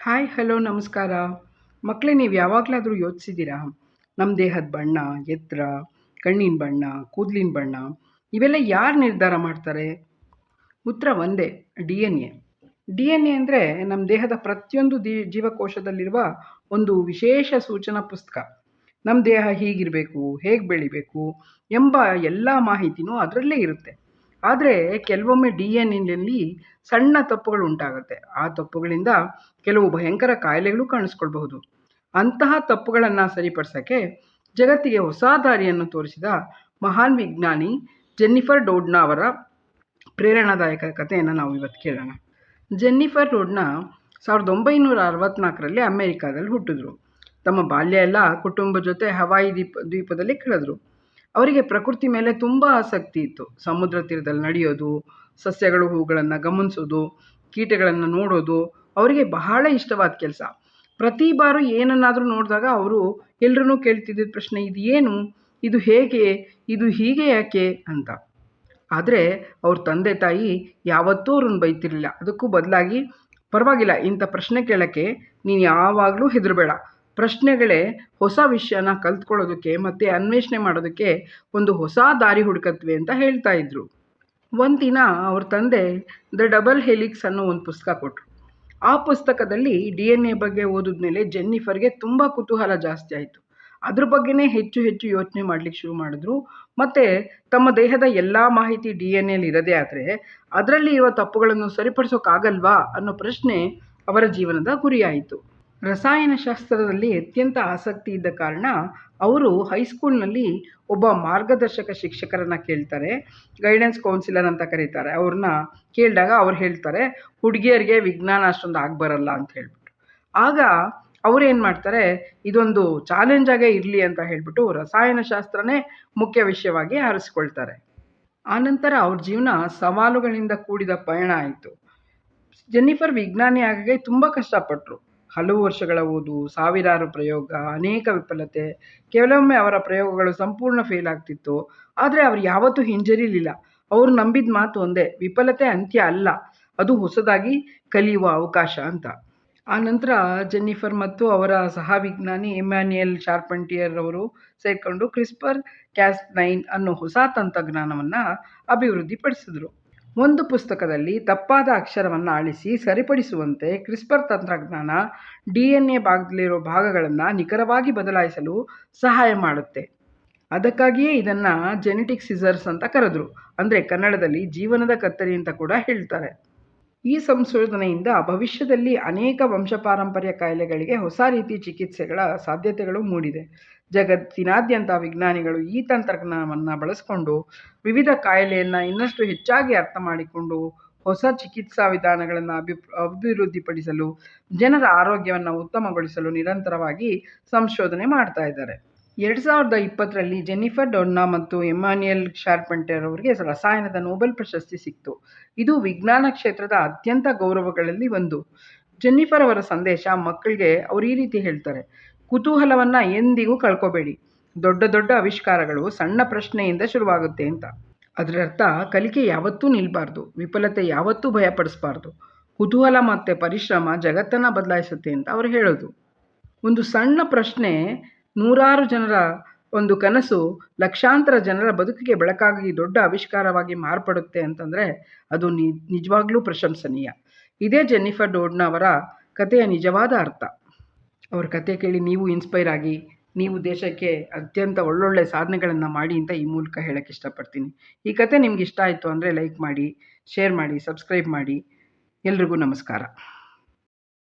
Hi hello ನಮಸ್ಕಾರ. ಮಕ್ಕಳೇ, ನೀವು ಯಾವಾಗಲಾದರೂ ಯೋಚಿಸಿದ್ದೀರಾ, ನಮ್ಮ ದೇಹದ ಬಣ್ಣ, ಎತ್ತರ, ಕಣ್ಣಿನ ಬಣ್ಣ, ಕೂದಲಿನ ಬಣ್ಣ ಇವೆಲ್ಲ ಯಾರು ನಿರ್ಧಾರ ಮಾಡ್ತಾರೆ? ಉತ್ತರ ಒಂದೇ, D N A. D N A ಅಂದರೆ ನಮ್ಮ ದೇಹದ ಪ್ರತಿಯೊಂದು ಜೀವಕೋಶದಲ್ಲಿರುವ ಒಂದು ವಿಶೇಷ ಸೂಚನಾ ಪುಸ್ತಕ. ನಮ್ಮ ದೇಹ ಹೀಗಿರಬೇಕು, ಹೇಗೆ ಬೆಳಿಬೇಕು ಎಂಬ ಎಲ್ಲ ಮಾಹಿತಿನೂ ಅದರಲ್ಲೇ ಇರುತ್ತೆ. ಆದರೆ ಕೆಲವೊಮ್ಮೆ ಡಿ ಎನ್ ಎನಲ್ಲಿ ಸಣ್ಣ ತಪ್ಪುಗಳು ಉಂಟಾಗುತ್ತೆ. ಆ ತಪ್ಪುಗಳಿಂದ ಕೆಲವು ಭಯಂಕರ ಕಾಯಿಲೆಗಳು ಕಾಣಿಸ್ಕೊಳ್ಬಹುದು. ಅಂತಹ ತಪ್ಪುಗಳನ್ನು ಸರಿಪಡಿಸೋಕ್ಕೆ ಜಗತ್ತಿಗೆ ಹೊಸ ದಾರಿಯನ್ನು ತೋರಿಸಿದ ಮಹಾನ್ ವಿಜ್ಞಾನಿ ಜೆನ್ನಿಫರ್ ಡೋಡ್ನಾ ಅವರ ಪ್ರೇರಣಾದಾಯಕ ಕಥೆಯನ್ನು ನಾವು ಇವತ್ತು ಕೇಳೋಣ. ಜೆನ್ನಿಫರ್ ಡೋಡ್ನಾ 1964ರಲ್ಲಿ ಅಮೆರಿಕಾದಲ್ಲಿ ಹುಟ್ಟಿದ್ರು. ತಮ್ಮ ಬಾಲ್ಯ ಎಲ್ಲ ಕುಟುಂಬದ ಜೊತೆ ಹವಾಯಿ ದ್ವೀಪದಲ್ಲಿ ಕಳೆದ್ರು. ಅವರಿಗೆ ಪ್ರಕೃತಿ ಮೇಲೆ ತುಂಬ ಆಸಕ್ತಿ ಇತ್ತು. ಸಮುದ್ರ ತೀರದಲ್ಲಿ ನಡೆಯೋದು, ಸಸ್ಯಗಳು ಹೂಗಳನ್ನು ಗಮನಿಸೋದು, ಕೀಟಗಳನ್ನು ನೋಡೋದು ಅವರಿಗೆ ಬಹಳ ಇಷ್ಟವಾದ ಕೆಲಸ. ಪ್ರತಿ ಬಾರು ಏನನ್ನಾದರೂ ನೋಡಿದಾಗ ಅವರು ಎಲ್ಲರೂ ಕೇಳ್ತಿದ್ದ ಪ್ರಶ್ನೆ, ಇದು ಏನು, ಇದು ಹೇಗೆ, ಇದು ಹೀಗೆ ಯಾಕೆ ಅಂತ. ಆದರೆ ಅವ್ರ ತಂದೆ ತಾಯಿ ಯಾವತ್ತೂ ಅವ್ರನ್ನ ಬೈತಿರಲಿಲ್ಲ. ಅದಕ್ಕೂ ಬದಲಾಗಿ, ಪರವಾಗಿಲ್ಲ, ಇಂಥ ಪ್ರಶ್ನೆ ಕೇಳೋಕ್ಕೆ ನೀನು ಯಾವಾಗಲೂ ಹೆದರಬೇಡ, ಪ್ರಶ್ನೆಗಳೇ ಹೊಸ ವಿಷಯನ ಕಲ್ತ್ಕೊಳ್ಳೋದಕ್ಕೆ ಮತ್ತು ಅನ್ವೇಷಣೆ ಮಾಡೋದಕ್ಕೆ ಒಂದು ಹೊಸ ದಾರಿ ಹುಡುಕತ್ವೆ ಅಂತ ಹೇಳ್ತಾ ಇದ್ರು. ಒಂದಿನ ಅವ್ರ ತಂದೆ ದ ಡಬಲ್ ಹೆಲಿಕ್ಸ್ ಅನ್ನೋ ಒಂದು ಪುಸ್ತಕ ಕೊಟ್ಟರು. ಆ ಪುಸ್ತಕದಲ್ಲಿ ಡಿ ಎನ್ ಎ ಬಗ್ಗೆ ಓದಿದ್ಮೇಲೆ ಜೆನ್ನಿಫರ್ಗೆ ತುಂಬ ಕುತೂಹಲ ಜಾಸ್ತಿ ಆಯಿತು. ಅದ್ರ ಬಗ್ಗೆನೇ ಹೆಚ್ಚು ಹೆಚ್ಚು ಯೋಚನೆ ಮಾಡಲಿಕ್ಕೆ ಶುರು ಮಾಡಿದ್ರು. ಮತ್ತು ತಮ್ಮ ದೇಹದ ಎಲ್ಲ ಮಾಹಿತಿ ಡಿ ಎನ್ ಎಲ್ಲಿ ಇರೋದೇ ಆದರೆ ಅದರಲ್ಲಿ ಇರುವ ತಪ್ಪುಗಳನ್ನು ಸರಿಪಡಿಸೋಕ್ಕಾಗಲ್ವಾ ಅನ್ನೋ ಪ್ರಶ್ನೆ ಅವರ ಜೀವನದ ಗುರಿಯಾಯಿತು. ರಸಾಯನಶಾಸ್ತ್ರದಲ್ಲಿ ಅತ್ಯಂತ ಆಸಕ್ತಿ ಇದ್ದ ಕಾರಣ ಅವರು ಹೈಸ್ಕೂಲ್ನಲ್ಲಿ ಒಬ್ಬ ಮಾರ್ಗದರ್ಶಕ ಶಿಕ್ಷಕರನ್ನು ಕೇಳ್ತಾರೆ. ಗೈಡೆನ್ಸ್ ಕೌನ್ಸಿಲರ್ ಅಂತ ಕರೀತಾರೆ. ಅವ್ರನ್ನ ಕೇಳಿದಾಗ ಅವ್ರು ಹೇಳ್ತಾರೆ, ಹುಡುಗಿಯರಿಗೆ ವಿಜ್ಞಾನ ಅಷ್ಟೊಂದು ಆಗಬರಲ್ಲ ಅಂತ ಹೇಳ್ಬಿಟ್ಟು. ಆಗ ಅವ್ರೇನು ಮಾಡ್ತಾರೆ, ಇದೊಂದು ಚಾಲೆಂಜಾಗೇ ಇರಲಿ ಅಂತ ಹೇಳಿಬಿಟ್ಟು ರಸಾಯನಶಾಸ್ತ್ರನೇ ಮುಖ್ಯ ವಿಷಯವಾಗಿ ಆರಿಸ್ಕೊಳ್ತಾರೆ. ಆನಂತರ ಅವ್ರ ಜೀವನ ಸವಾಲುಗಳಿಂದ ಕೂಡಿದ ಪಯಣ ಆಯಿತು. ಜೆನ್ನಿಫರ್ ವಿಜ್ಞಾನಿ ಆಗೋಕ್ಕೆ ತುಂಬ ಕಷ್ಟಪಟ್ಟರು. ಹಲವು ವರ್ಷಗಳ ಓದು, ಸಾವಿರಾರು ಪ್ರಯೋಗ, ಅನೇಕ ವಿಫಲತೆ. ಕೆಲವೊಮ್ಮೆ ಅವರ ಪ್ರಯೋಗಗಳು ಸಂಪೂರ್ಣ ಫೇಲ್ ಆಗ್ತಿತ್ತು. ಆದರೆ ಅವರು ಯಾವತ್ತೂ ಹಿಂಜರಿಲಿಲ್ಲ. ಅವರು ನಂಬಿದ ಮಾತು ಒಂದೇ, ವಿಫಲತೆ ಅಂತ್ಯ ಅಲ್ಲ, ಅದು ಹೊಸದಾಗಿ ಕಲಿಯುವ ಅವಕಾಶ ಅಂತ. ಆ ನಂತರ ಜೆನ್ನಿಫರ್ ಮತ್ತು ಅವರ ಸಹ ವಿಜ್ಞಾನಿ ಇಮ್ಯಾನ್ಯುಯಲ್ ಶಾರ್ಪೆಂಟಿಯರ್ ಅವರು ಸೇರಿಕೊಂಡು CRISPR-Cas9 ಅನ್ನೋ ಹೊಸ ತಂತ್ರಜ್ಞಾನವನ್ನು ಅಭಿವೃದ್ಧಿಪಡಿಸಿದ್ರು. ಒಂದು ಪುಸ್ತಕದಲ್ಲಿ ತಪ್ಪಾದ ಅಕ್ಷರವನ್ನು ಅಳಿಸಿ ಸರಿಪಡಿಸುವಂತೆ ಕ್ರಿಸ್ಪರ್ ತಂತ್ರಜ್ಞಾನ ಡಿ ಎನ್ ಎ ಭಾಗದಲ್ಲಿರೋ ಭಾಗಗಳನ್ನು ನಿಖರವಾಗಿ ಬದಲಾಯಿಸಲು ಸಹಾಯ ಮಾಡುತ್ತೆ. ಅದಕ್ಕಾಗಿಯೇ ಇದನ್ನು ಜೆನೆಟಿಕ್ ಸಿಸರ್ಸ್ ಅಂತ ಕರೆದ್ರು. ಅಂದರೆ ಕನ್ನಡದಲ್ಲಿ ಜೀವನದ ಕತ್ತರಿ ಅಂತ ಕೂಡ ಹೇಳ್ತಾರೆ. ಈ ಸಂಶೋಧನೆಯಿಂದ ಭವಿಷ್ಯದಲ್ಲಿ ಅನೇಕ ವಂಶಪಾರಂಪರ್ಯ ಕಾಯಿಲೆಗಳಿಗೆ ಹೊಸ ರೀತಿ ಚಿಕಿತ್ಸೆಗಳ ಸಾಧ್ಯತೆಗಳು ಮೂಡಿದೆ. ಜಗತ್ತಿನಾದ್ಯಂತ ವಿಜ್ಞಾನಿಗಳು ಈ ತಂತ್ರಜ್ಞಾನವನ್ನು ಬಳಸಿಕೊಂಡು ವಿವಿಧ ಕಾಯಿಲೆಯನ್ನು ಇನ್ನಷ್ಟು ಹೆಚ್ಚಾಗಿ ಅರ್ಥ ಮಾಡಿಕೊಂಡು ಹೊಸ ಚಿಕಿತ್ಸಾ ವಿಧಾನಗಳನ್ನು ಅಭಿವೃದ್ಧಿಪಡಿಸಲು, ಜನರ ಆರೋಗ್ಯವನ್ನು ಉತ್ತಮಗೊಳಿಸಲು ನಿರಂತರವಾಗಿ ಸಂಶೋಧನೆ ಮಾಡ್ತಾ ಇದ್ದಾರೆ. 2020ರಲ್ಲಿ ಜೆನ್ನಿಫರ್ ಡೋಡ್ನಾ ಮತ್ತು ಇಮ್ಯಾನ್ಯುಯಲ್ ಶಾರ್ಪೆಂಟಿಯರ್ ಅವರಿಗೆ ರಸಾಯನದ ನೊಬೆಲ್ ಪ್ರಶಸ್ತಿ ಸಿಕ್ತು. ಇದು ವಿಜ್ಞಾನ ಕ್ಷೇತ್ರದ ಅತ್ಯಂತ ಗೌರವಗಳಲ್ಲಿ ಒಂದು. ಜೆನ್ನಿಫರ್ ಅವರ ಸಂದೇಶ ಮಕ್ಕಳಿಗೆ ಅವರು ಈ ರೀತಿ ಹೇಳ್ತಾರೆ, ಕುತೂಹಲವನ್ನು ಎಂದಿಗೂ ಕಳ್ಕೋಬೇಡಿ. ದೊಡ್ಡ ದೊಡ್ಡ ಆವಿಷ್ಕಾರಗಳು ಸಣ್ಣ ಪ್ರಶ್ನೆಯಿಂದ ಶುರುವಾಗುತ್ತೆ ಅಂತ. ಅದರರ್ಥ ಕಲಿಕೆ ಯಾವತ್ತೂ ನಿಲ್ಲಬಾರ್ದು, ವಿಫಲತೆ ಯಾವತ್ತೂ ಭಯಪಡಿಸಬಾರ್ದು. ಕುತೂಹಲ ಮತ್ತು ಪರಿಶ್ರಮ ಜಗತ್ತನ್ನು ಬದಲಾಯಿಸುತ್ತೆ ಅಂತ ಅವರು ಹೇಳೋದು. ಒಂದು ಸಣ್ಣ ಪ್ರಶ್ನೆ ನೂರಾರು ಜನರ ಒಂದು ಕನಸು ಲಕ್ಷಾಂತರ ಜನರ ಬದುಕಿಗೆ ಬೆಳಕಾಗಿ ದೊಡ್ಡ ಆವಿಷ್ಕಾರವಾಗಿ ಮಾರ್ಪಡುತ್ತೆ ಅಂತಂದರೆ ಅದು ನಿಜವಾಗ್ಲೂ ಪ್ರಶಂಸನೀಯ. ಇದೇ ಜೆನ್ನಿಫರ್ ಡೋಡ್ನಾ ಅವರ ಕಥೆಯ ನಿಜವಾದ ಅರ್ಥ. ಅವ್ರ ಕತೆ ಕೇಳಿ ನೀವು ಇನ್ಸ್ಪೈರ್ ಆಗಿ, ನೀವು ದೇಶಕ್ಕೆ ಅತ್ಯಂತ ಒಳ್ಳೊಳ್ಳೆ ಸಾಧನೆಗಳನ್ನು ಮಾಡಿ ಅಂತ ಈ ಮೂಲಕ ಹೇಳೋಕ್ಕೆ ಇಷ್ಟಪಡ್ತೀನಿ. ಈ ಕತೆ ನಿಮ್ಗೆ ಇಷ್ಟ ಆಯಿತು ಅಂದರೆ ಲೈಕ್ ಮಾಡಿ, ಶೇರ್ ಮಾಡಿ, ಸಬ್ಸ್ಕ್ರೈಬ್ ಮಾಡಿ. ಎಲ್ರಿಗೂ ನಮಸ್ಕಾರ.